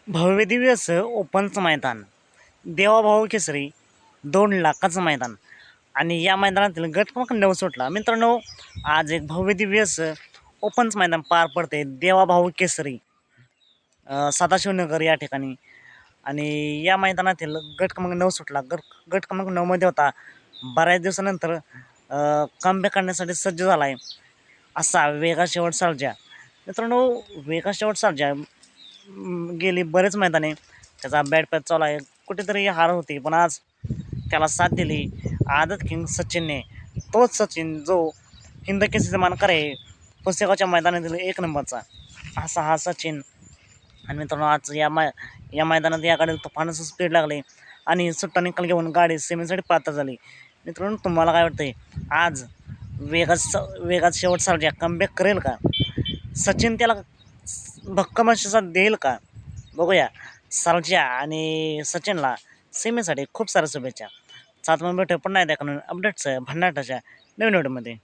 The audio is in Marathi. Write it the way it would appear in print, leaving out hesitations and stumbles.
भव्यदिव्य असं ओपनचं मैदान, देवाभाऊ केसरी 2 लाखाचं मैदान आणि या मैदानातील गट क्रमांक 9 सुटला. मित्रांनो, आज एक भव्यदिव्य असं ओपनचं मैदान पार पडते देवाभाऊ केसरी सदाशिवनगर या ठिकाणी. आणि या मैदानातील गट क्रमांक 9 सुटला. गट क्रमांक 9मध्ये होता. बऱ्याच दिवसानंतर कमबॅक करण्यासाठी सज्ज झाला आहे असा वेगा शेवट सर्जा. मित्रांनो, वेगा शेवट सर्जा गेली बरेच मैदाने त्याचा बॅट पॅच चालू आहे. कुठेतरी हार होती, पण आज त्याला साथ दिली आदत किंग सचिनने. तोच सचिन जो हिंद केसरीचा मानकर आहे, पुसेगावच्या मैदानातील 1 नंबरचा असा हा सचिन. आणि मित्रांनो, आज या मैदानात या गाडीला तुफानचं स्पीड लागले आणि सुट्टा निकाल घेऊन गाडी सेमीसाठी पात्र झाली. मित्रांनो, तुम्हाला काय वाटतंय, आज वेगात शेवट सर्जा कमबॅक करेल का? सचिन त्याला भक्कम अशी साथ देईल का? बघूया. सर्जा आणि सचिनला सेमीसाठी खूप साऱ्या शुभेच्छा. सात भेटूया पुन्हा एकदा अपडेट्स भन्नाटाच्या नवीन व्हिडिओमध्ये.